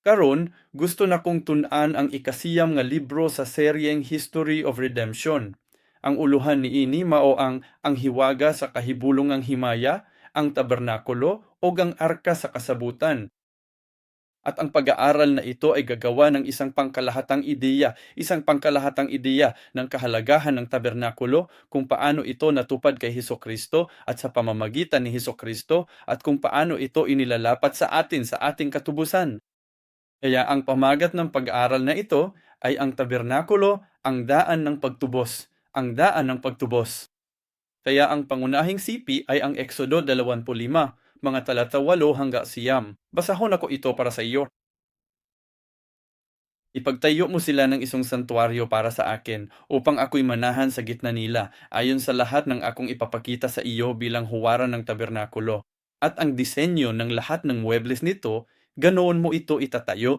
Karon, gusto na kong tun-an ang ikasiyam nga libro sa seryeng History of Redemption. Ang uluhan niini mao ang hiwaga sa kahibulongang himaya, ang tabernakulo o ang arka sa kasabutan. At ang pag-aaral na ito ay gagawa ng isang pangkalahatang ideya ng kahalagahan ng tabernakulo, kung paano ito natupad kay Hesukristo at sa pamamagitan ni Hesukristo, at kung paano ito inilalapat sa atin sa ating katubusan. Kaya ang pamagat ng pag-aaral na ito ay ang tabernakulo, ang daan ng pagtubos. Ang daan ng pagtubos. Kaya ang pangunahing sipi ay ang Eksodo 25, mga talata 8 hanggang 9. Basahon ako ito para sa iyo. Ipagtayo mo sila ng isang santuaryo para sa akin, upang ako'y manahan sa gitna nila, ayon sa lahat ng akong ipapakita sa iyo bilang huwaran ng tabernakulo. At ang disenyo ng lahat ng muebles nito, ganoon mo ito itatayo.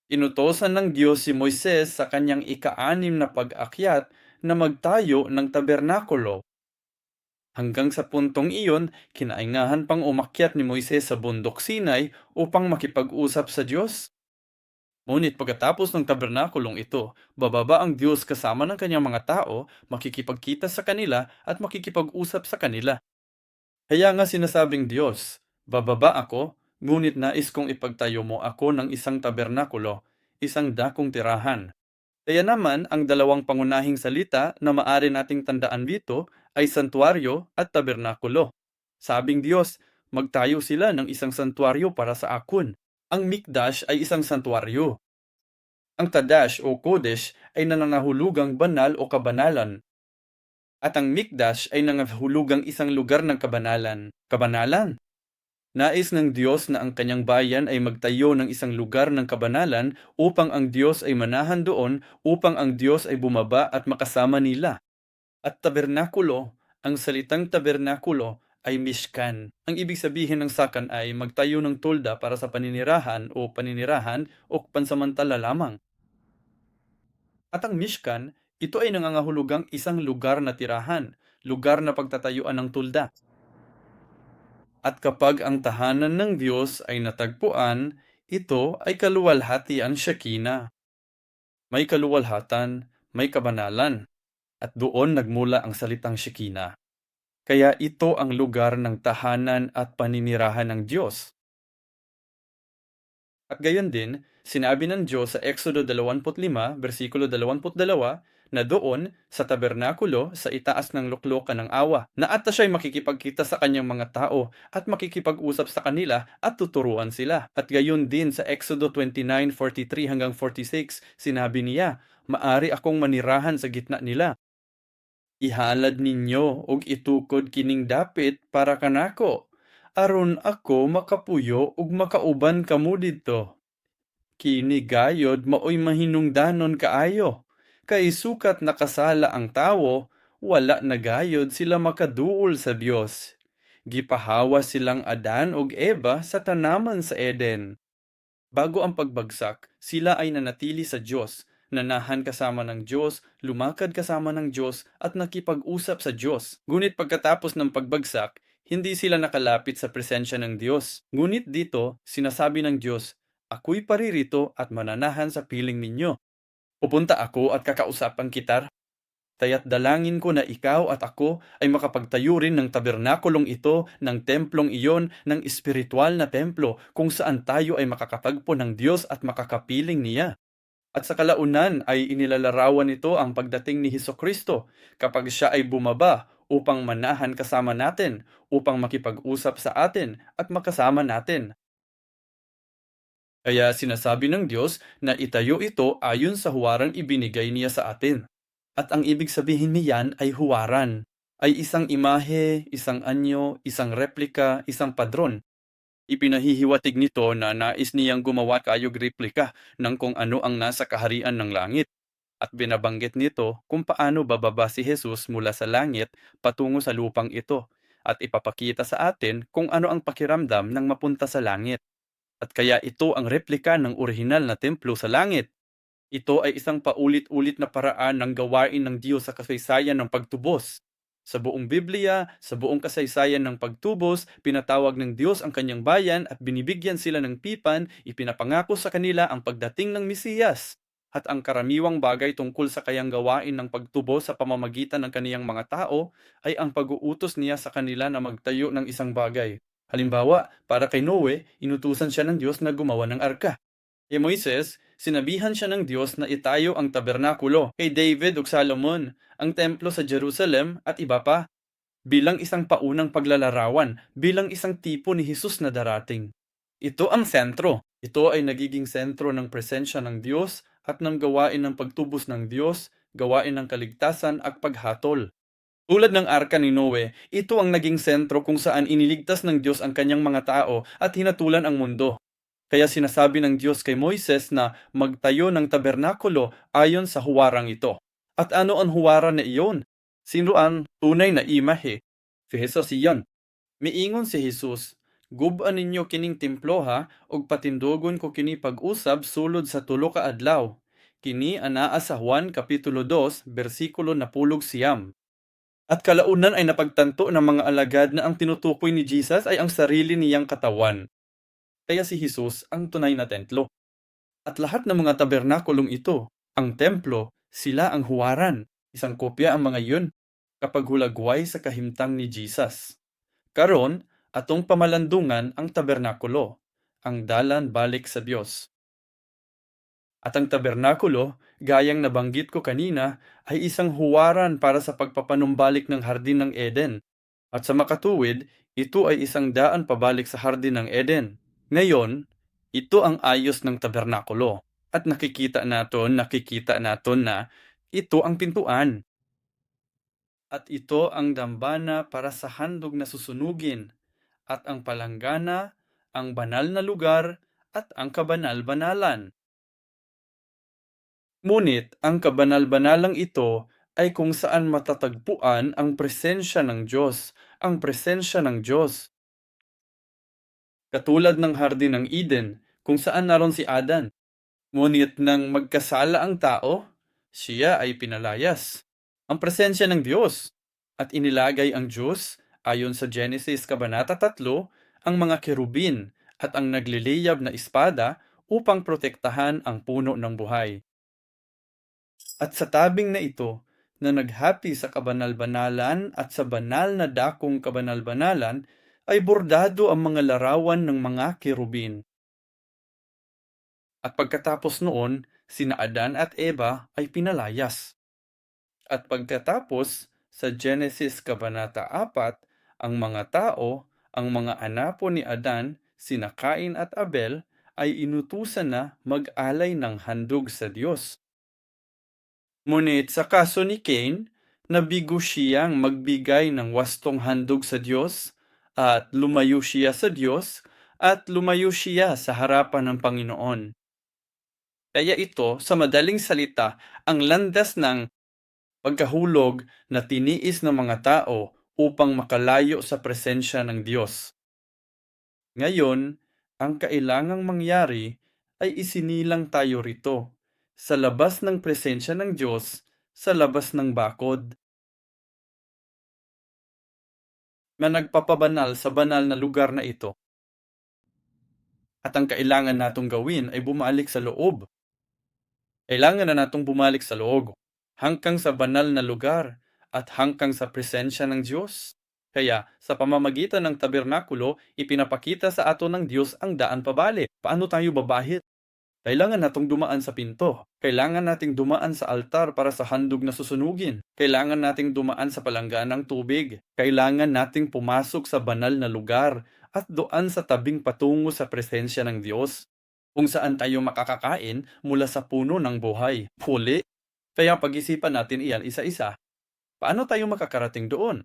Inutosan ng Diyos si Moises sa kanyang ika-6 na pag-akyat na magtayo ng tabernakulo. Hanggang sa puntong iyon, kinaingahan pang umakyat ni Moises sa bundok Sinai upang makipag-usap sa Diyos. Ngunit pagkatapos ng tabernakulong ito, bababa ang Diyos kasama ng kanyang mga tao, makikipagkita sa kanila at makikipag-usap sa kanila. Kaya nga sinasabing Diyos, bababa ako, ngunit nais kong ipagtayo mo ako ng isang tabernakulo, isang dakong tirahan. Kaya naman, ang dalawang pangunahing salita na maaari nating tandaan dito ay santuaryo at tabernakulo. Sabing Diyos, magtayo sila ng isang santuaryo para sa akon. Ang Mikdash ay isang santuaryo. Ang Kadash o Kodesh ay nangangahulugang banal o kabanalan. At ang Mikdash ay nangangahulugang isang lugar ng kabanalan. Kabanalan? Nais ng Diyos na ang kanyang bayan ay magtayo ng isang lugar ng kabanalan upang ang Diyos ay manahan doon, upang ang Diyos ay bumaba at makasama nila. At tabernakulo, ang salitang tabernakulo ay mishkan. Ang ibig sabihin ng sakan ay magtayo ng tolda para sa paninirahan o pansamantala lamang. At ang mishkan, ito ay nangangahulugang isang lugar na tirahan, lugar na pagtatayuan ng tulda. At kapag ang tahanan ng Diyos ay natagpuan, ito ay kaluwalhatian Shekinah. May kaluwalhatan, may kabanalan, at doon nagmula ang salitang Shekinah. Kaya ito ang lugar ng tahanan at paninirahan ng Diyos. At gayon din, sinabi ng Diyos sa Exodo 25, versikulo 22, na doon, sa tabernakulo, sa itaas ng luklukan ng awa, na at siya'y makikipagkita sa kanyang mga tao at makikipag-usap sa kanila at tuturuan sila. At gayon din sa Exodo 29:43 hanggang 46, sinabi niya, maari akong manirahan sa gitna nila. Ihalad ninyo og itukod kining dapit para kanako, aron ako makapuyo ug makauban kamo didto. Kini gayod maoy mahinungdanon kaayo, kay sukat nakasala ang tawo, wala na gayod sila makaduol sa Dios. Gipahawa silang Adan ug Eva sa tanaman sa Eden. Bago ang pagbagsak, sila ay nanatili sa Diyos, nanahan kasama ng Diyos, lumakad kasama ng Diyos, at nakipag-usap sa Diyos. Ngunit pagkatapos ng pagbagsak, hindi sila nakalapit sa presensya ng Diyos. Ngunit dito, sinasabi ng Diyos, ako'y paririto at mananahan sa piling ninyo. Pupunta ako at kakausapan kita. Kaya't dalangin ko na ikaw at ako ay makapagtayo rin ng tabernakulong ito, ng templong iyon, ng espiritual na templo, kung saan tayo ay makakatagpo ng Diyos at makakapiling niya. At sa kalaunan ay inilalarawan nito ang pagdating ni Hesukristo, kapag siya ay bumaba upang manahan kasama natin, upang makipag-usap sa atin at makasama natin. Kaya sinasabi ng Diyos na itayo ito ayon sa huwarang ibinigay niya sa atin. At ang ibig sabihin niyan ay huwaran, ay isang imahe, isang anyo, isang replika, isang padron. Ipinahihiwatig nito na nais niyang gumawa kayog replika ng kung ano ang nasa kaharian ng langit. At binabanggit nito kung paano bababa si Jesus mula sa langit patungo sa lupang ito, at ipapakita sa atin kung ano ang pakiramdam ng mapunta sa langit. At kaya ito ang replika ng orihinal na templo sa langit. Ito ay isang paulit-ulit na paraan ng gawain ng Diyos sa kasaysayan ng pagtubos. Sa buong Biblia, sa buong kasaysayan ng pagtubos, pinatawag ng Diyos ang kanyang bayan at binibigyan sila ng pipan, ipinapangako sa kanila ang pagdating ng Mesiyas. At ang karaniwang bagay tungkol sa kayang gawain ng pagtubos sa pamamagitan ng kaniyang mga tao ay ang pag-uutos niya sa kanila na magtayo ng isang bagay. Halimbawa, para kay Noe, inutusan siya ng Diyos na gumawa ng arka. Kay Moises, sinabihan siya ng Diyos na itayo ang tabernakulo. Kay David ug Salomon, ang templo sa Jerusalem at iba pa. Bilang isang paunang paglalarawan, bilang isang tipo ni Jesus na darating. Ito ang sentro. Ito ay nagiging sentro ng presensya ng Diyos at ng gawain ng pagtubos ng Diyos, gawain ng kaligtasan at paghatol. Tulad ng arka ni Noe, ito ang naging sentro kung saan iniligtas ng Diyos ang kanyang mga tao at hinatulan ang mundo. Kaya sinasabi ng Diyos kay Moises na magtayo ng tabernakulo ayon sa huwarang ito. At ano ang huwaran na iyon? Sino ang tunay na imahe? Si Jesus iyon. Miingon si Jesus, "Gub-an ninyo kining templo ha, ug patindogon ko kini pag-usab sulod sa tulo ka adlaw." Kini anaa sa Juan kapitulo 2, bersikulo 10. At kalaunan ay napagtanto ng mga alagad na ang tinutukoy ni Jesus ay ang sarili niyang katawan. Kaya si Jesus ang tunay na templo. At lahat ng mga tabernakulong ito, ang templo, sila ang huwaran. Isang kopya ang mga yun kapag hulagway sa kahimtang ni Jesus. Karon, atong pamalandungan ang tabernakulo, ang dalan balik sa Dios. At ang tabernakulo, gayang nabanggit ko kanina, ay isang huwaran para sa pagpapanumbalik ng Hardin ng Eden. At sa makatuwid, ito ay isang daan pabalik sa Hardin ng Eden. Ngayon, ito ang ayos ng tabernakulo. At nakikita naton na ito ang pintuan. At ito ang dambana para sa handog na susunugin. At ang palanggana, ang banal na lugar, at ang kabanal-banalan. Ngunit ang kabanal-banalang ito ay kung saan matatagpuan ang presensya ng Diyos, ang presensya ng Diyos. Katulad ng Hardin ng Eden, kung saan naroon si Adan. Ngunit nang magkasala ang tao, siya ay pinalayas. Ang presensya ng Diyos. At inilagay ang Diyos, ayon sa Genesis Kabanata 3, ang mga kerubin at ang nagliliyab na espada upang protektahan ang puno ng buhay. At sa tabing na ito, na naghati sa kabanal-banalan at sa banal na dakong kabanal-banalan, ay bordado ang mga larawan ng mga kerubin. At pagkatapos noon, sina Adan at Eva ay pinalayas. At pagkatapos, sa Genesis Kabanata 4, ang mga tao, ang mga anapo ni Adan, sina Cain at Abel, ay inutusan na mag-alay ng handog sa Diyos. Ngunit sa kaso ni Cain, nabigo siyang magbigay ng wastong handog sa Diyos, at lumayo siya sa Diyos, at lumayo siya sa harapan ng Panginoon. Kaya ito, sa madaling salita, ang landas ng pagkahulog na tiniis ng mga tao upang makalayo sa presensya ng Diyos. Ngayon, ang kailangang mangyari ay isinilang tayo rito, sa labas ng presensya ng Diyos, sa labas ng bakod, na nagpapabanal sa banal na lugar na ito. At ang kailangan natong gawin ay bumalik sa loob. Kailangan na natong bumalik sa loob, hanggang sa banal na lugar at hanggang sa presensya ng Diyos. Kaya, sa pamamagitan ng tabernakulo, ipinapakita sa ato ng Diyos ang daan pabalik. Paano tayo babahit? Kailangan natong dumaan sa pinto. Kailangan nating dumaan sa altar para sa handog na susunugin. Kailangan nating dumaan sa palangganang tubig. Kailangan nating pumasok sa banal na lugar at doon sa tabing patungo sa presensya ng Diyos, kung saan tayo makakakain mula sa puno ng buhay. Huli. Kaya pag-isipan natin iyan isa-isa. Paano tayo makakarating doon?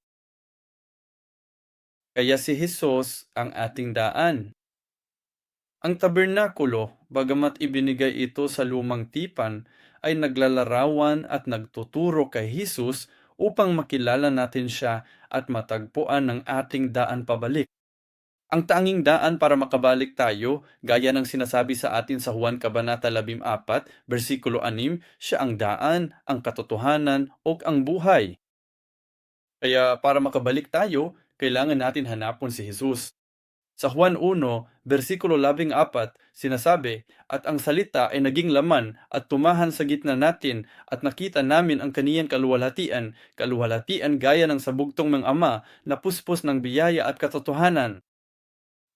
Kaya si Jesus ang ating daan. Ang tabernakulo, bagamat ibinigay ito sa lumang tipan, ay naglalarawan at nagtuturo kay Jesus upang makilala natin siya at matagpuan ang ating daan pabalik. Ang tanging daan para makabalik tayo, gaya ng sinasabi sa atin sa Juan Kabanata 14, bersikulo 6, siya ang daan, ang katotohanan, o ang buhay. Kaya para makabalik tayo, kailangan natin hanapon si Jesus. Sa Juan 1, versikulo 14, sinasabi, "At ang salita ay naging laman at tumahan sa gitna natin at nakita namin ang kaniyang kaluwalhatian, kaluwalhatian gaya ng sabugtong ng Ama na puspos ng biyaya at katotohanan."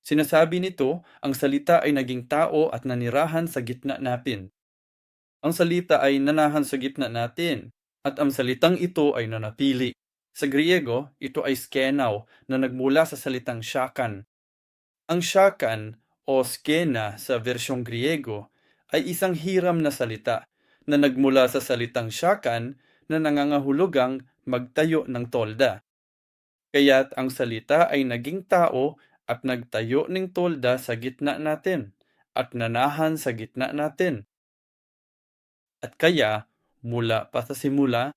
Sinasabi nito, ang salita ay naging tao at nanirahan sa gitna natin. Ang salita ay nanahan sa gitna natin, at ang salitang ito ay nanatili. Sa Griego, ito ay skenaw na nagmula sa salitang shakan. Ang shakan o skena sa versyong Griego ay isang hiram na salita na nagmula sa salitang shakan na nangangahulugang magtayo ng tolda. Kaya't ang salita ay naging tao at nagtayo ng tolda sa gitna natin at nanahan sa gitna natin. At kaya, mula pa sa simula,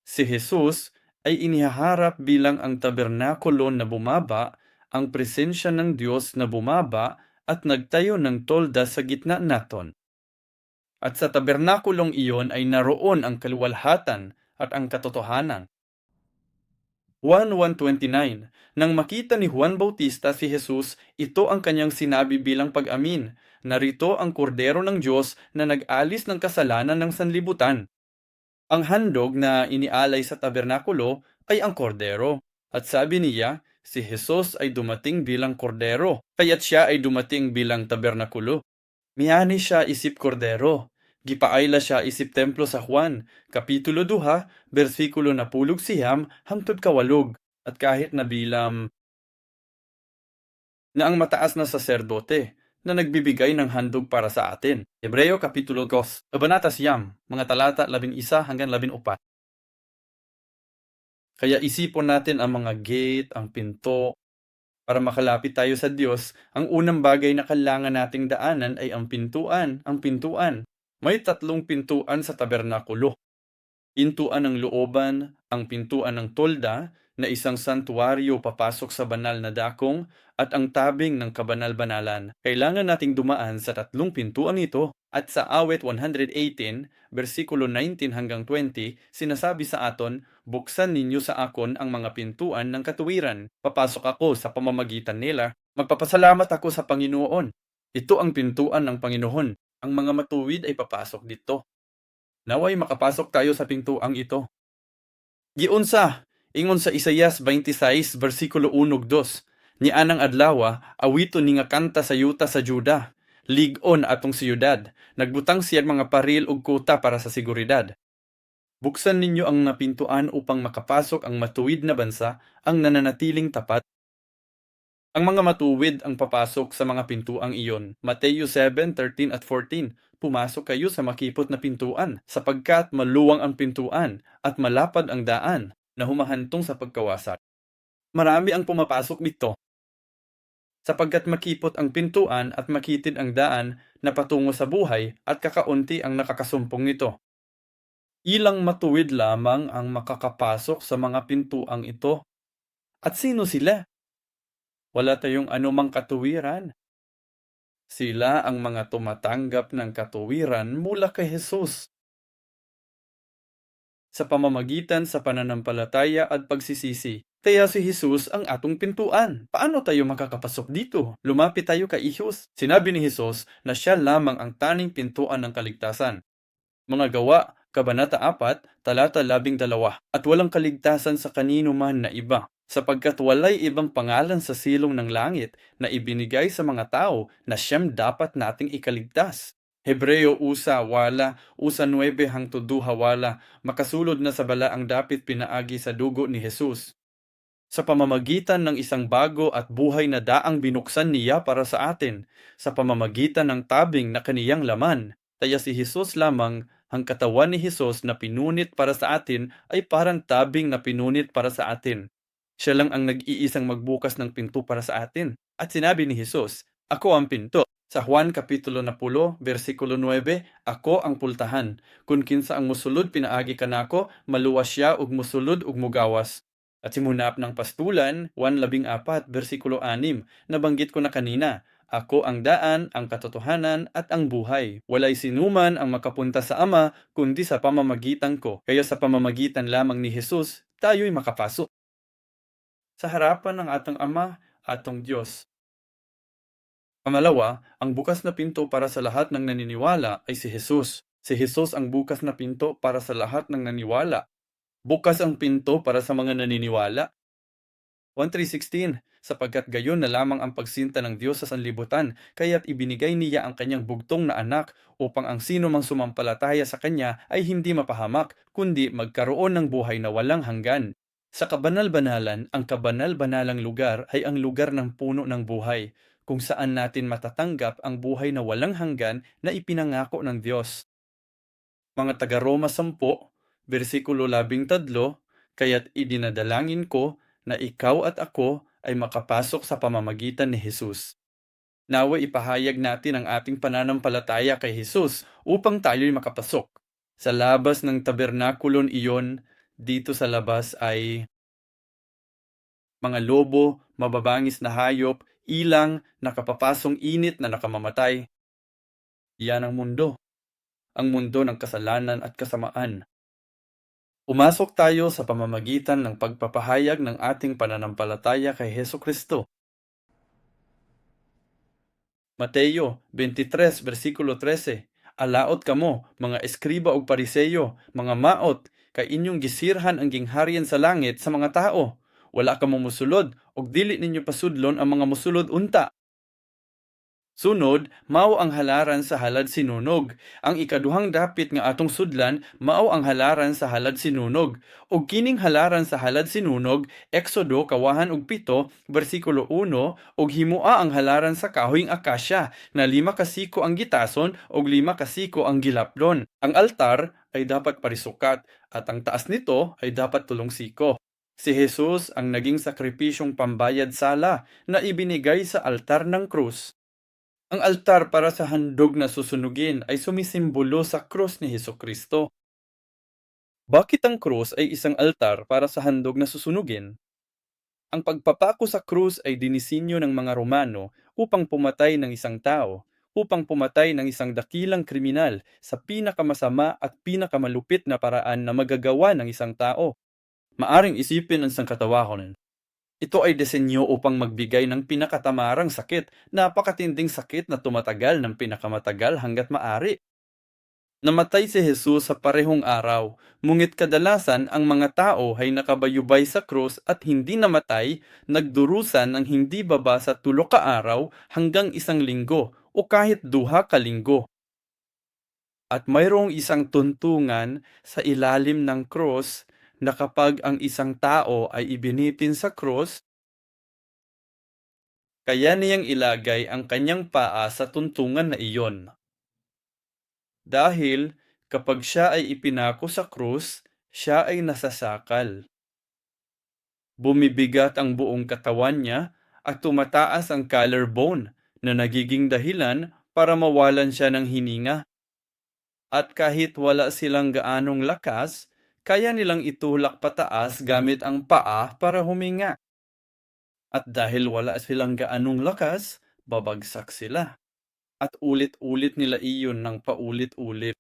si Jesus ay inihaharap bilang ang tabernakulo na bumaba, ang presensya ng Diyos na bumaba at nagtayo ng tolda sa gitna naton. At sa tabernakulong iyon ay naroon ang kaluwalhatan at ang katotohanan. Juan 1:29. Nang makita ni Juan Bautista si Jesus, ito ang kanyang sinabi bilang pag-amin, "Narito ang kordero ng Diyos na nag-alis ng kasalanan ng sanlibutan." Ang handog na inialay sa tabernakulo ay ang kordero. At sabi niya, si Jesus ay dumating bilang kordero, kaya't siya ay dumating bilang tabernakulo. Miyani siya isip kordero. Gipaayla siya isip templo sa Juan, Kapitulo 2, versikulo 10 hangtod 8. At kahit na bilang na ang mataas na saserdote na nagbibigay ng handog para sa atin. Hebreo Kapitulo 2, Kabanata Siyam, mga talata 11 hanggang 14. Kaya isipon natin ang mga gate, ang pinto, para makalapit tayo sa Diyos. Ang unang bagay na kailangan nating daanan ay ang pintuan. Ang pintuan. May 3 pintuan sa tabernakulo. Pintuan ng looban, ang pintuan ng tolda, na isang santuaryo papasok sa banal na dakong, at ang tabing ng kabanal-banalan. Kailangan nating dumaan sa 3 pintuan ito. At sa awit 118, versikulo 19 hanggang 20, sinasabi sa aton, "Buksan ninyo sa akon ang mga pintuan ng katuwiran. Papasok ako sa pamamagitan nila. Magpapasalamat ako sa Panginoon." Ito ang pintuan ng Panginoon. Ang mga matuwid ay papasok dito. Naway makapasok tayo sa pintuang ito. Giunsa, ingon sa Isaias 26, versikulo 1-2, "Ni anang adlawa, awito ni nga kanta sa yuta sa Juda. Lig-on atong siyudad, nagbutang siya mga paril ug kuta para sa seguridad. Buksan ninyo ang napintuan upang makapasok ang matuwid na bansa, ang nananatiling tapat." Ang mga matuwid ang papasok sa mga pintuang iyon. Mateo 7:13 at 14. "Pumasok kayo sa makipot na pintuan, sapagkat maluwang ang pintuan at malapad ang daan na humahantong sa pagkawasak. Marami ang pumapasok dito, sapagkat makipot ang pintuan at makitid ang daan na patungo sa buhay at kakaunti ang nakakasumpong nito. Ilang matuwid lamang ang makakapasok sa mga pintuang ito. At sino sila? Wala tayong anumang katuwiran. Sila ang mga tumatanggap ng katuwiran mula kay Jesus sa pamamagitan sa pananampalataya at pagsisisi. Kaya si Jesus ang atong pintuan. Paano tayo makakapasok dito? Lumapit tayo kay Jesus. Sinabi ni Jesus na siya lamang ang taning pintuan ng kaligtasan. Mga Gawa, Kabanata 4, talata 12. "At walang kaligtasan sa kanino man na iba, sapagkat walay ibang pangalan sa silong ng langit na ibinigay sa mga tao na siyam dapat nating ikaligtas." Hebreo usa wala, usa 9 hangtod 2 wala, makasulod na sa bala ang dapit pinaagi sa dugo ni Jesus. Sa pamamagitan ng isang bago at buhay na daang binuksan niya para sa atin, sa pamamagitan ng tabing na kaniyang laman. Kaya si Jesus lamang, ang katawan ni Jesus na pinunit para sa atin ay parang tabing na pinunit para sa atin. Siya lang ang nag-iisang magbukas ng pinto para sa atin. At sinabi ni Jesus, "Ako ang pinto." Sa Juan Kapitulo 10, versikulo 9, "Ako ang pultahan. Kung kinsa ang musulod pinaagi kanako, maluwas siya ug musulod ug mugawas." At simunap ng pastulan, 1:14, versikulo 6, nabanggit ko na kanina, "Ako ang daan, ang katotohanan, at ang buhay. Walay sinuman ang makapunta sa Ama, kundi sa pamamagitan ko." Kaya sa pamamagitan lamang ni Jesus, tayo'y makapasok. sa harapan ng atong Ama, atong Diyos. Pangalawa, ang bukas na pinto para sa lahat ng naniniwala ay si Jesus. Si Jesus ang bukas na pinto para sa lahat ng naniwala. Bukas ang pinto para sa mga naniniwala. 1:3:16 Sapagkat gayon na lamang ang pagsinta ng Diyos sa sanlibutan, kaya't ibinigay niya ang kanyang bugtong na anak upang ang sino mang sumampalataya sa kanya ay hindi mapahamak, kundi magkaroon ng buhay na walang hanggan. Sa kabanal-banalan, ang kabanal-banalang lugar ay ang lugar ng puno ng buhay, kung saan natin matatanggap ang buhay na walang hanggan na ipinangako ng Diyos. Mga taga-Roma 10, versikulo 13, kaya't idinadalangin ko na ikaw at ako ay makapasok sa pamamagitan ni Jesus. Nawa ipahayag natin ang ating pananampalataya kay Jesus upang tayo'y makapasok. Sa labas ng tabernakulon iyon, dito sa labas ay mga lobo, mababangis na hayop, ilang, nakapapasong init na nakamamatay. Yan ang mundo ng kasalanan at kasamaan. Umasok tayo sa pamamagitan ng pagpapahayag ng ating pananampalataya kay Hesukristo. Mateo 23, versikulo 13 Alaot kamo, mga eskriba ug pariseyo, mga maot, kay inyong gisirhan ang gingharian sa langit sa mga tao. Wala kamo mosulod, ug dili ninyo pasudlon ang mga mosulod unta. Sunod, mao ang halaran sa halad sinunog. Ang ikaduhang dapit nga atong sudlan, mao ang halaran sa halad sinunog. Ug kining halaran sa halad sinunog, Exodo 7, bersikulo 1, ug himua ang halaran sa kahoyng akasya, na 5 kasiko ang gitason ug 5 kasiko ang gilaplon. Ang altar ay dapat parisukat at ang taas nito ay dapat 3 siko. Si Jesus ang naging sakripisyong pambayad sala na ibinigay sa altar ng krus. Ang altar para sa handog na susunugin ay sumisimbolo sa krus ni Hesukristo. Bakit ang krus ay isang altar para sa handog na susunugin? Ang pagpapako sa krus ay dinisinyo ng mga Romano upang pumatay ng isang tao, upang pumatay ng isang dakilang kriminal sa pinakamasama at pinakamalupit na paraan na magagawa ng isang tao. Maaring isipin ang sangkatawahan. Ito ay disenyo upang magbigay ng pinakatamarang sakit, napakatinding sakit na tumatagal ng pinakamatagal hanggat maaari. Namatay si Jesus sa parehong araw, ngunit kadalasan ang mga tao ay nakabayubay sa krus at hindi namatay, nagdurusan ng hindi baba sa 3 ka araw hanggang 1 linggo o kahit 2 ka linggo. At mayroong isang tuntungan sa ilalim ng krus na kapag ang isang tao ay ibinitin sa krus, kaya niyang ilagay ang kanyang paa sa tuntungan na iyon. Dahil kapag siya ay ipinako sa krus, siya ay nasasakal. Bumibigat ang buong katawan niya at tumataas ang collarbone na nagiging dahilan para mawalan siya ng hininga. At kahit wala silang gaanong lakas, kaya nilang itulak pataas gamit ang paa para huminga. At dahil wala silang gaanong lakas, babagsak sila. At ulit-ulit nila iyon ng paulit-ulit.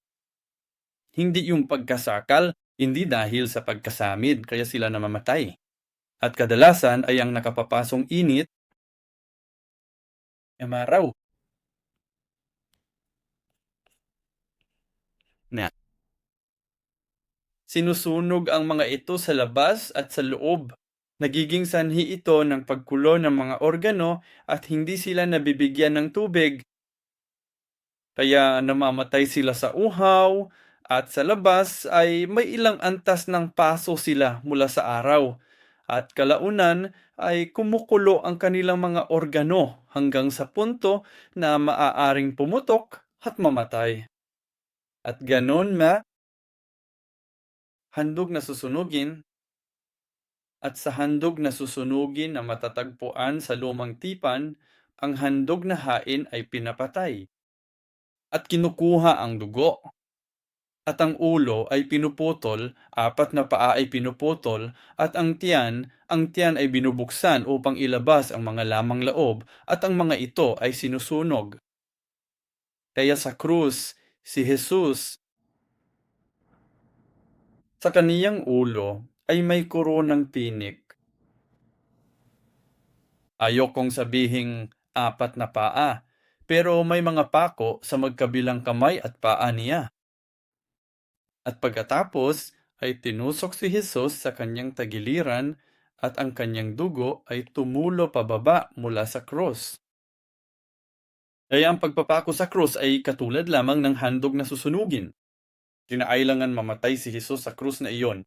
Hindi yung pagkasakal, hindi dahil sa pagkasamid kaya sila namamatay. At kadalasan ay ang nakapapasong init ay maraw. Na sinusunog ang mga ito sa labas at sa loob. Nagiging sanhi ito ng pagkulo ng mga organo at hindi sila nabibigyan ng tubig. Kaya namamatay sila sa uhaw at sa labas ay may ilang antas ng paso sila mula sa araw. At kalaunan ay kumukulo ang kanilang mga organo hanggang sa punto na maaaring pumutok at mamatay. At ganon handog na susunugin, at sa handog na susunugin na matatagpuan sa lumang tipan, ang handog na hain ay pinapatay. At kinukuha ang dugo. At ang ulo ay pinuputol, 4 na paa ay pinuputol, at ang tiyan ay binubuksan upang ilabas ang mga lamang loob, at ang mga ito ay sinusunog. Kaya sa krus, si Jesus, sa kaniyang ulo ay may koronang pinik. Ayokong sabihing apat na paa, pero may mga pako sa magkabilang kamay at paa niya. At pagkatapos ay tinusok si Jesus sa kanyang tagiliran at ang kanyang dugo ay tumulo pababa mula sa krus. Kaya ang pagpapako sa krus ay katulad lamang ng handog na susunugin. Kinailangan mamatay si Jesus sa krus na iyon.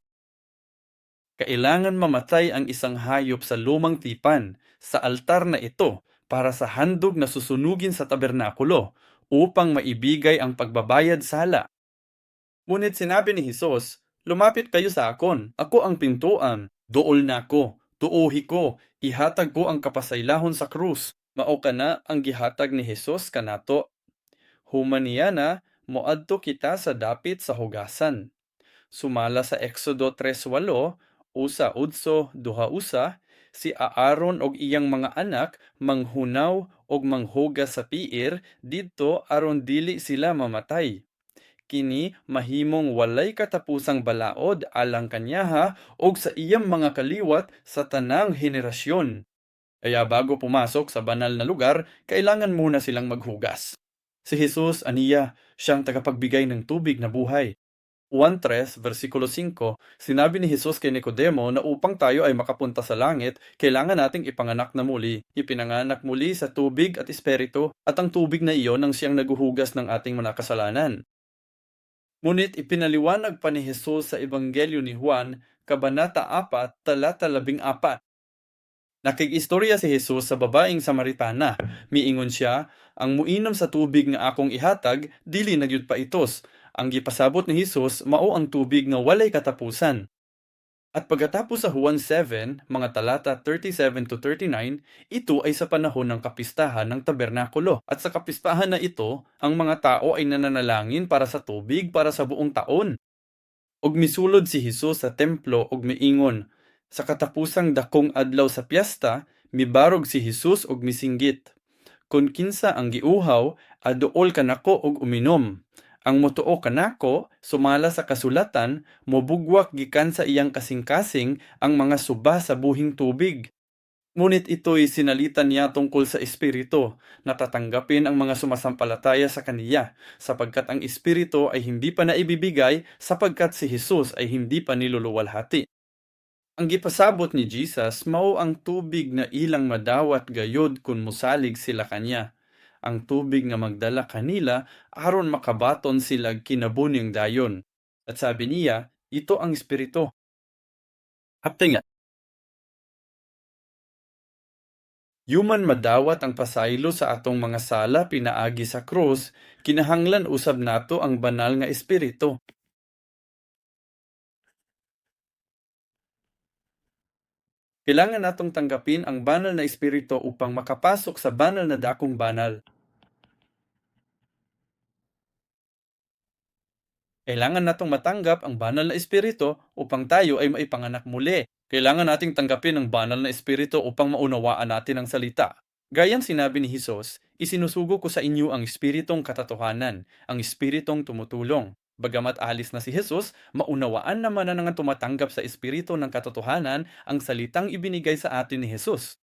Kailangan mamatay ang isang hayop sa lumang tipan sa altar na ito para sa handog na susunugin sa tabernakulo upang maibigay ang pagbabayad sala. Ngunit sinabi ni Jesus, "Lumapit kayo sa akon, ako ang pintuan, duol na ako, tuohi ko, ihatag ko ang kapasaylahon sa krus." Mao kana ang gihatag ni Jesus kanato. Human niya na moadto kita sa dapit sa hugasan. Sumala sa Exodo 3:8, usa udso duha usa, si Aaron og iyang mga anak manghunaw og manghugas sa piir didto aron dili sila mamatay. Kini mahimong walay katapusang balaod alang kanyaha og sa iyang mga kaliwat sa tanang henerasyon. Kaya bago pumasok sa banal na lugar, kailangan muna silang maghugas. Si Jesus, aniya, siyang tagapagbigay ng tubig na buhay. Juan 3, versikulo 5, sinabi ni Jesus kay Nicodemo na upang tayo ay makapunta sa langit, kailangan nating ipanganak na muli. Ipinanganak muli sa tubig at espiritu, at ang tubig na iyon ang siyang naguhugas ng ating mga kasalanan. Ngunit ipinaliwanag pa ni Jesus sa Ebanghelyo ni Juan, Kabanata 4, talata 14. Nakig-istorya si Jesus sa babaeng Samaritana. Miingon siya, ang muinom sa tubig nga akong ihatag, dili na gyud pa itos. Ang gipasabot ni Jesus mao ang tubig nga walay katapusan. At pagkatapos sa Juan 7, mga talata 37 to 39, ito ay sa panahon ng kapistahan ng tabernakulo. At sa kapistahan na ito, ang mga tao ay nananalangin para sa tubig para sa buong taon. Og misulod si Jesus sa templo og miingon, sa katapusang dakong adlaw sa piyesta, mibarog si Jesus og misinggit. Kung kinsa ang giuhaw, aduol kanako og uminom. Ang motuo kanako, sumala sa kasulatan, mobugwak gikan sa iyang kasing-kasing ang mga suba sa buhing tubig. Ngunit ito'y sinalitan niya tungkol sa Espiritu, na tatanggapin ang mga sumasampalataya sa Kaniya, sapagkat ang Espiritu ay hindi pa naibibigay sapagkat si Jesus ay hindi pa niluluwalhati. Ang gipasabot ni Jesus mao ang tubig na ilang madawat gayod kung musalig sila kanya. Ang tubig nga magdala kanila aron makabaton sila kinabuning dayon. At sabi niya, ito ang Espiritu. Hapte nga, yuman madawat ang pasaylo sa atong mga sala pinaagi sa krus, kinahanglan usab nato ang banal nga espiritu. Kailangan natong tanggapin ang banal na espiritu upang makapasok sa banal na dakong banal. Kailangan natong matanggap ang banal na espiritu upang tayo ay maipanganak muli. Kailangan nating tanggapin ang banal na espiritu upang maunawaan natin ang salita. Gayang sinabi ni Jesus, isinusugo ko sa inyo ang espiritong katatohanan, ang espiritong tumutulong. Bagamat alis na si Jesus, maunawaan naman na nga tumatanggap sa espiritu ng katotohanan ang salitang ibinigay sa atin ni Jesus.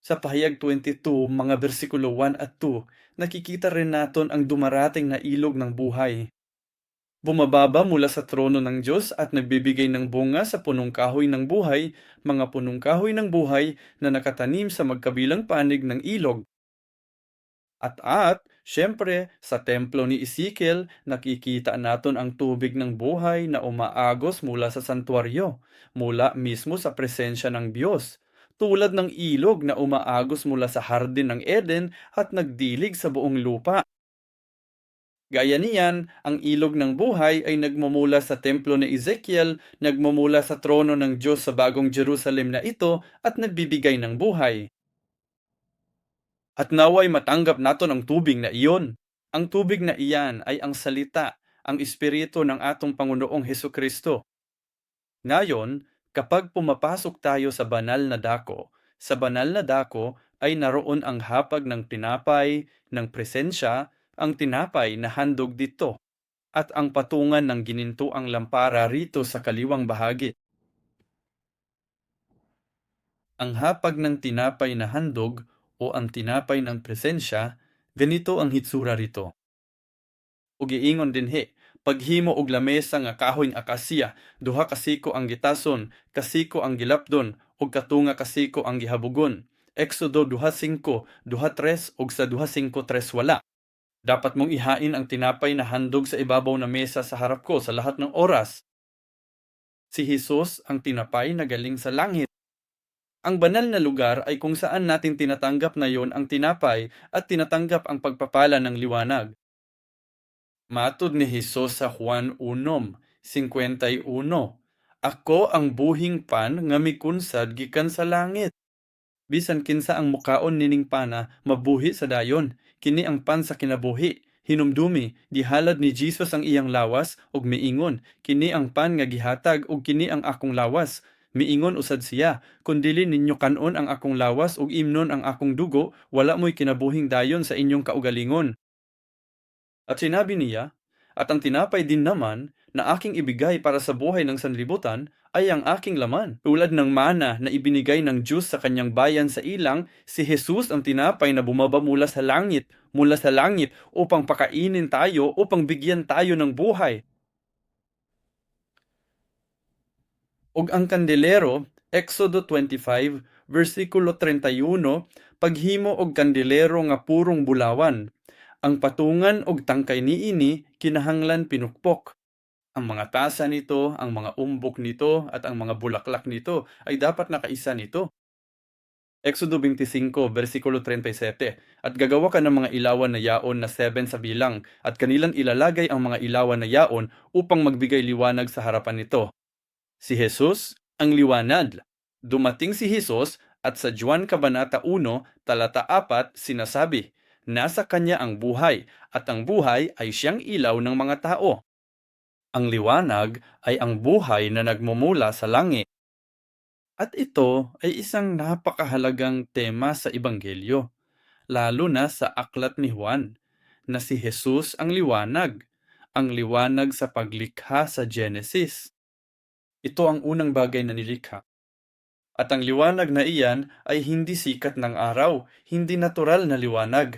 Sa pahayag 22, mga versikulo 1 at 2, nakikita rin naton ang dumarating na ilog ng buhay. Bumababa mula sa trono ng Diyos at nagbibigay ng bunga sa punong kahoy ng buhay, mga punong kahoy ng buhay na nakatanim sa magkabilang panig ng ilog. At syempre, sa templo ni Ezekiel, nakikita naton ang tubig ng buhay na umaagos mula sa santuaryo, mula mismo sa presensya ng Diyos, tulad ng ilog na umaagos mula sa hardin ng Eden at nagdilig sa buong lupa. Gaya niyan, ang ilog ng buhay ay nagmumula sa templo ni Ezekiel, nagmumula sa trono ng Diyos sa bagong Jerusalem na ito at nagbibigay ng buhay. At naway matanggap naton ang tubig na iyon. Ang tubig na iyan ay ang salita, ang espiritu ng atong Panginoong Hesukristo. Ngayon, kapag pumapasok tayo sa banal na dako, sa banal na dako ay naroon ang hapag ng tinapay, ng presensya, ang tinapay na handog dito, at ang patungan ng ginintuang lampara rito sa kaliwang bahagi. Ang hapag ng tinapay na handog o ang tinapay ng presensya, ganito ang hitsura rito. Ug giingon dinhi, paghimo og lamesa nga kahoyng akasya, duha ka siko ang gitason, kasiko ang gilapdon, ug katunga kasiko ang gihabugon. Exodo 2:5, 2:3 ug sa 2:5-3 wala. Dapat mong ihain ang tinapay na handog sa ibabaw na mesa sa harap ko sa lahat ng oras. Si Jesus ang tinapay na galing sa langit. Ang banal na lugar ay kung saan natin tinatanggap na yon ang tinapay at tinatanggap ang pagpapala ng liwanag. Matud ni Jesus sa Juan 1:51, Ako ang buhing pan nga mikunsad gikan sa langit. Bisan kinsa ang mukaon nining pana mabuhi sa dayon. Kini ang pan sa kinabuhi. Hinumdumi, gihalad ni Jesus ang iyang lawas ug miingon, kini ang pan nga gihatag ug kini ang akong lawas. Miingon usad siya, kun dili ninyo kanon ang akong lawas ug imnon ang akong dugo, wala mo'y kinabuhing dayon sa inyong kaugalingon. At sinabi niya, at ang tinapay din naman na aking ibigay para sa buhay ng sanlibutan ay ang aking laman. Tulad ng mana na ibinigay ng Diyos sa kanyang bayan sa ilang, si Jesus ang tinapay na bumaba mula sa langit upang pakainin tayo, upang bigyan tayo ng buhay. Ug ang kandelero, Exodo 25, versikulo 31, paghimo og kandelero nga purong bulawan. Ang patungan og tangkay niini kinahanglan pinukpok. Ang mga tasa nito, ang mga umbok nito, at ang mga bulaklak nito ay dapat nakaisa nito. Exodo 25, versikulo 37, At gagawa ka ng mga ilawan na yaon na 7 sa bilang, at kanilang ilalagay ang mga ilawan na yaon upang magbigay liwanag sa harapan nito. Si Jesus ang liwanag. Dumating si Jesus at sa Juan Kabanata 1, talata 4, sinasabi, Nasa kanya ang buhay, at ang buhay ay siyang ilaw ng mga tao. Ang liwanag ay ang buhay na nagmumula sa langit. At ito ay isang napakahalagang tema sa Ebanghelyo, lalo na sa aklat ni Juan, na si Jesus ang liwanag sa paglikha sa Genesis. Ito ang unang bagay na nilikha. At ang liwanag na iyan ay hindi sikat ng araw, hindi natural na liwanag.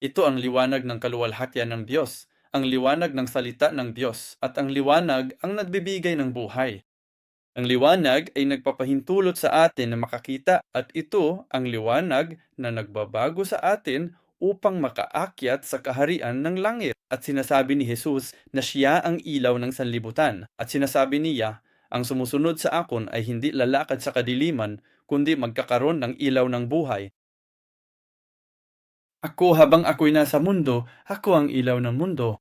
Ito ang liwanag ng kaluwalhatian ng Diyos, ang liwanag ng salita ng Diyos, at ang liwanag ang nagbibigay ng buhay. Ang liwanag ay nagpapahintulot sa atin na makakita, at ito ang liwanag na nagbabago sa atin upang makaakyat sa kaharian ng langit. At sinasabi ni Jesus na siya ang ilaw ng sanlibutan. At sinasabi niya, ang sumusunod sa akon ay hindi lalakad sa kadiliman, kundi magkakaroon ng ilaw ng buhay. Ako habang ako'y nasa mundo, ako ang ilaw ng mundo.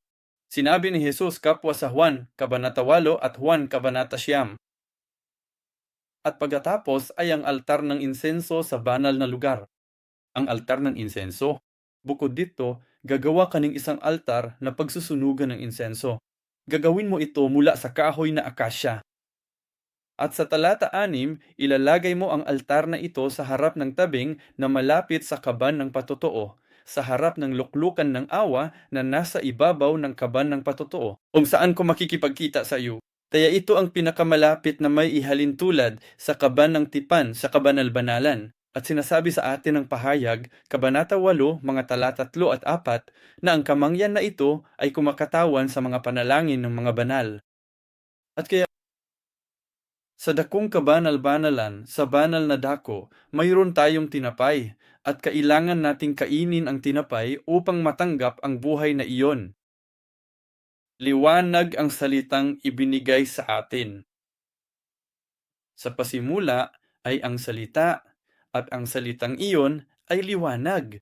Sinabi ni Jesus kapwa sa Juan, Kabanata 8 at Juan, Kabanata 9. At pagkatapos ay ang altar ng insenso sa banal na lugar. Ang altar ng insenso. Bukod dito, gagawa ka ng isang altar na pagsusunugan ng insenso. Gagawin mo ito mula sa kahoy na akasya. At sa talata 6, ilalagay mo ang altar na ito sa harap ng tabing na malapit sa kaban ng patotoo, sa harap ng luklukan ng awa na nasa ibabaw ng kaban ng patotoo, kung saan ko makikipagkita sa iyo. Kaya ito ang pinakamalapit na may ihalintulad sa kaban ng tipan sa kabanal-banalan. At sinasabi sa atin ng pahayag, Kabanata 8, mga talata 3 at 4, na ang kamangyan na ito ay kumakatawan sa mga panalangin ng mga banal. At kaya sa dakong kabanal-banalan, sa banal na dako, mayroon tayong tinapay, at kailangan nating kainin ang tinapay upang matanggap ang buhay na iyon. Liwanag ang salitang ibinigay sa atin. Sa pasimula ay ang salita, at ang salitang iyon ay liwanag.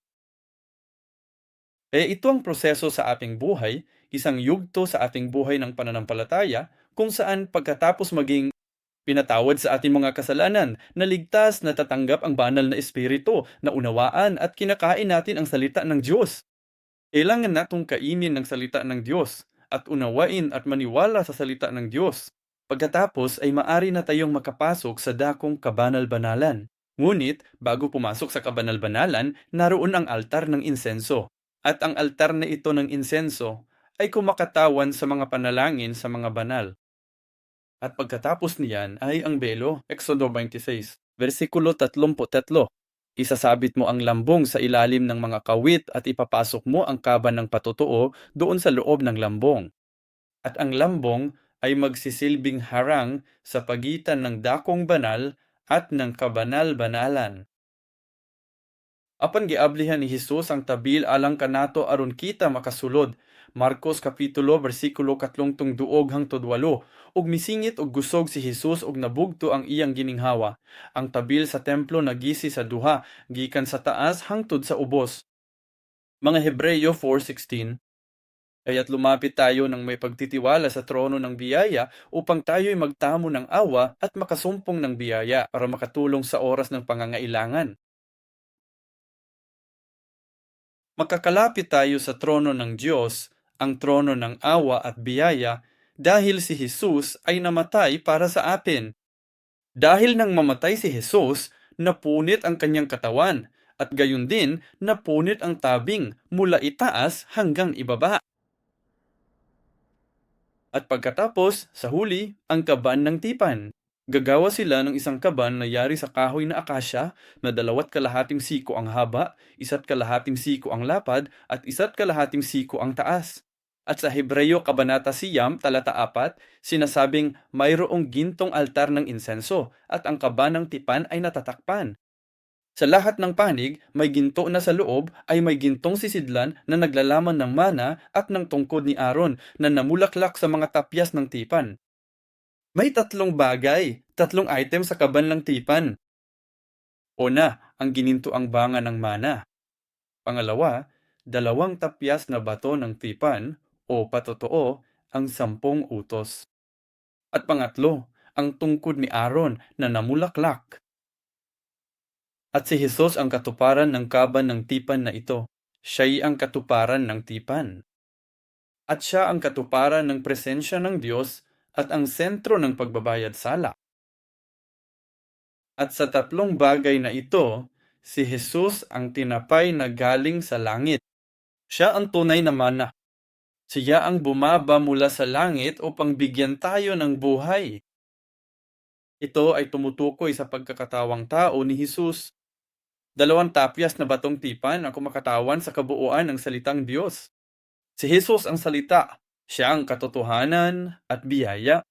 Ito ang proseso sa ating buhay, isang yugto sa ating buhay ng pananampalataya, kung saan pagkatapos maging pinatawad sa ating mga kasalanan, naligtas, natatanggap ang banal na espiritu, naunawaan at kinakain natin ang salita ng Diyos. Kailangan natong kainin ng salita ng Diyos at unawain at maniwala sa salita ng Diyos. Pagkatapos ay maari na tayong makapasok sa dakong kabanal-banalan. Ngunit bago pumasok sa kabanal-banalan, naroon ang altar ng insenso. At ang altar na ito ng insenso ay kumakatawan sa mga panalangin sa mga banal. At pagkatapos niyan ay ang belo, Exodo 26. Versikulo 33. Isasabit mo ang lambong sa ilalim ng mga kawit at ipapasok mo ang kaban ng patotoo doon sa loob ng lambong. At ang lambong ay magsisilbing harang sa pagitan ng dakong banal at ng kabanal-banalan. Apan giablihan ni Hesus ang tabil alang kanato aron kita makasulod. Marcos kapitulo bersikulo 32 hangtod 8. Ug misingit og gusog si Hesus ug nabugto ang iyang gininghawa. Ang tabil sa templo nagisi sa duha, gikan sa taas hangtod sa ubos. Mga Hebreyo 4:16. Kaya't lumapit tayo ng may pagtitiwala sa trono ng biyaya upang tayo'y magtamo ng awa at makasumpong ng biyaya para makatulong sa oras ng pangangailangan. Makakalapit tayo sa trono ng Diyos, ang trono ng awa at biyaya, dahil si Jesus ay namatay para sa atin. Dahil nang mamatay si Jesus, napunit ang kanyang katawan, at gayon din napunit ang tabing mula itaas hanggang ibaba. At pagkatapos, sa huli, ang kaban ng tipan. Gagawa sila ng isang kaban na yari sa kahoy na akasya na 2.5 siko ang haba, 1.5 siko ang lapad, at 1.5 siko ang taas. At sa Hebreyo Kabanata Siyam, talata 4, sinasabing mayroong gintong altar ng insenso at ang kaban ng tipan ay natatakpan. Sa lahat ng panig, may ginto na sa loob ay may gintong sisidlan na naglalaman ng mana at ng tungkod ni Aaron na namulaklak sa mga tapyas ng tipan. May tatlong item sa kaban ng tipan. Una, ang ginintoang banga ng mana. Pangalawa, 2 tapyas na bato ng tipan o patotoo ang 10 utos. At pangatlo, ang tungkod ni Aaron na namulaklak. At si Jesus ang katuparan ng kaban ng tipan na ito. Siya'y ang katuparan ng tipan. At siya ang katuparan ng presensya ng Diyos at ang sentro ng pagbabayad sala. At sa tatlong bagay na ito, si Jesus ang tinapay na galing sa langit. Siya ang tunay na mana. Siya ang bumaba mula sa langit upang bigyan tayo ng buhay. Ito ay tumutukoy sa pagkakatawang tao ni Jesus. 2 tapyas na batong tipan ang kumakatawan sa kabuuan ng salitang Diyos. Si Jesus ang salita, siya ang katotohanan at biyaya,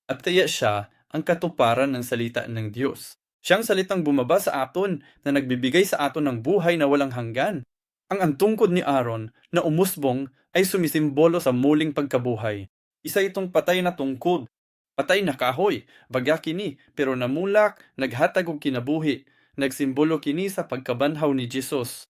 at kaya siya ang katuparan ng salita ng Diyos. Siyang salitang bumaba sa aton na nagbibigay sa aton ng buhay na walang hanggan. Ang tungkod ni Aaron na umusbong ay sumisimbolo sa muling pagkabuhay. Isa itong patay na tungkod, patay na kahoy, bagya kini, pero namulak, naghatag og kinabuhi. Nagsimbolo kini sa pagkabanhaw ni Jesus.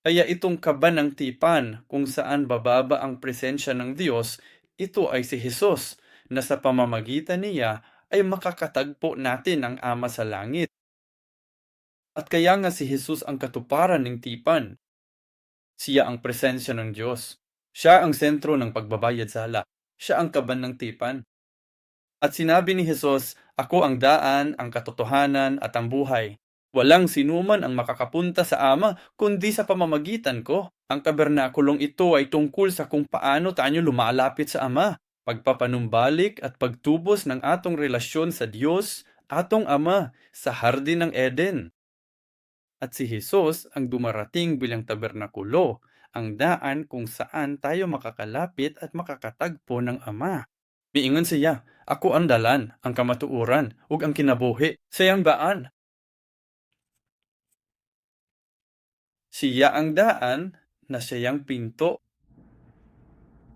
Kaya itong kaban ng tipan kung saan bababa ang presensya ng Diyos, ito ay si Jesus, na sa pamamagitan niya ay makakatagpo natin ang Ama sa langit. At kaya nga si Jesus ang katuparan ng tipan. Siya ang presensya ng Diyos. Siya ang sentro ng pagbabayad sala. Siya ang kaban ng tipan. At sinabi ni Jesus, ako ang daan, ang katotohanan at ang buhay. Walang sinuman ang makakapunta sa Ama kundi sa pamamagitan ko. Ang tabernakulong ito ay tungkol sa kung paano tayo lumalapit sa Ama. Pagpapanumbalik at pagtubos ng atong relasyon sa Diyos, atong Ama, sa Hardin ng Eden. At si Jesus ang dumarating bilang tabernakulo, ang daan kung saan tayo makakalapit at makakatagpo ng Ama. Miingon siya, ako ang dalan, ang kamatuuran, ug ang kinabuhi. Siyang daan. Siya ang daan na siyang pinto.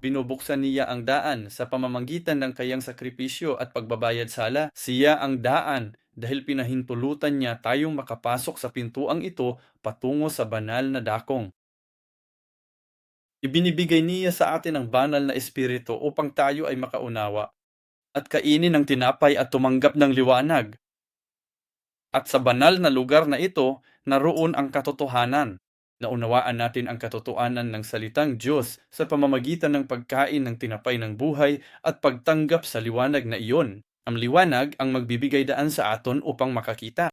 Binubuksan niya ang daan sa pamamagitan ng kayang sakripisyo at pagbabayad sala. Siya ang daan dahil pinahintulutan niya tayong makapasok sa pintuang ito patungo sa banal na dakong. Ibinibigay niya sa atin ang banal na espiritu upang tayo ay makaunawa at kainin ng tinapay at tumanggap ng liwanag. At sa banal na lugar na ito, naroon ang katotohanan. Naunawaan natin ang katotohanan ng salitang Diyos sa pamamagitan ng pagkain ng tinapay ng buhay at pagtanggap sa liwanag na iyon. Ang liwanag ang magbibigay daan sa aton upang makakita.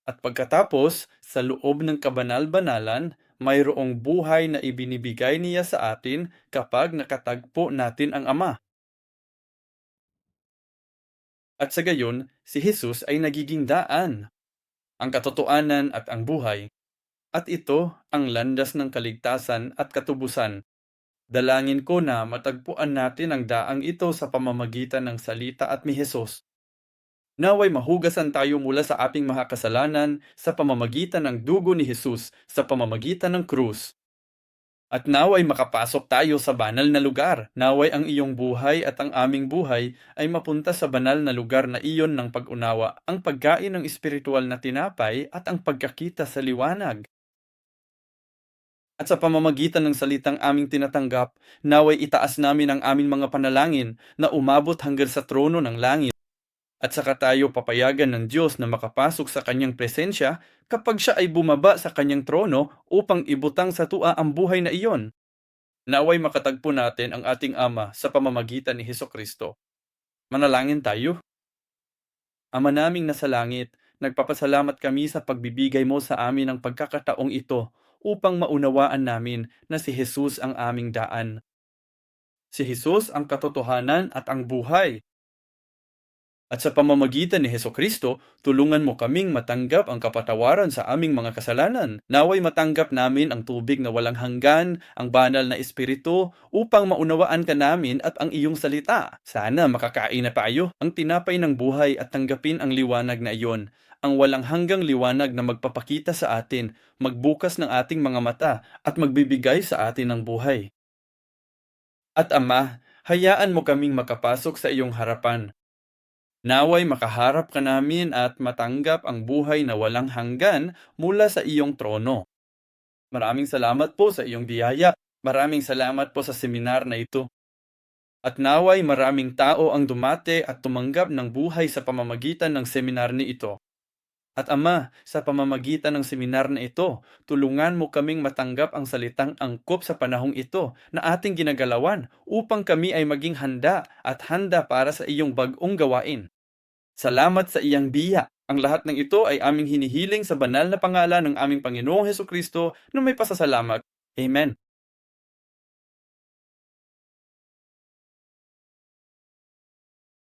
At pagkatapos, sa loob ng kabanal-banalan, mayroong buhay na ibinibigay niya sa atin kapag nakatagpo natin ang Ama. At sa gayon, si Jesus ay nagiging daan, ang katotohanan at ang buhay, at ito ang landas ng kaligtasan at katubusan. Dalangin ko na matagpuan natin ang daang ito sa pamamagitan ng salita at ni Jesus. Naway mahugasan tayo mula sa ating mga kasalanan sa pamamagitan ng dugo ni Jesus sa pamamagitan ng krus. At naway makapasok tayo sa banal na lugar. Naway ang iyong buhay at ang aming buhay ay mapunta sa banal na lugar na iyon ng pag-unawa, ang pagkain ng espiritual na tinapay at ang pagkakita sa liwanag. At sa pamamagitan ng salitang aming tinatanggap, naway itaas namin ang aming mga panalangin na umabot hanggang sa trono ng langit. At saka tayo papayagan ng Diyos na makapasok sa kanyang presensya kapag siya ay bumaba sa kanyang trono upang ibutang sa tua ang buhay na iyon. Naway makatagpo natin ang ating Ama sa pamamagitan ni Hesukristo. Manalangin tayo. Ama naming nasa langit, nagpapasalamat kami sa pagbibigay mo sa amin ng pagkakataong ito upang maunawaan namin na si Jesus ang aming daan. Si Jesus ang katotohanan at ang buhay. At sa pamamagitan ni Hesukristo, tulungan mo kaming matanggap ang kapatawaran sa aming mga kasalanan. Naway matanggap namin ang tubig na walang hanggan, ang banal na espiritu, upang maunawaan ka namin at ang iyong salita. Sana makakain na tayo ang tinapay ng buhay at tanggapin ang liwanag na iyon, ang walang hanggang liwanag na magpapakita sa atin, magbukas ng ating mga mata, at magbibigay sa atin ng buhay. At Ama, hayaan mo kaming makapasok sa iyong harapan. Naway makaharap ka namin at matanggap ang buhay na walang hanggan mula sa iyong trono. Maraming salamat po sa iyong biyaya. Maraming salamat po sa seminar na ito. At naway maraming tao ang dumate at tumanggap ng buhay sa pamamagitan ng seminar ni ito. At Ama, sa pamamagitan ng seminar na ito, tulungan mo kaming matanggap ang salitang angkop sa panahong ito na ating ginagalawan upang kami ay maging handa at handa para sa iyong bagong gawain. Salamat sa iyang biya. Ang lahat ng ito ay aming hinihiling sa banal na pangalan ng aming Panginoong Hesukristo na may pasasalamat. Amen.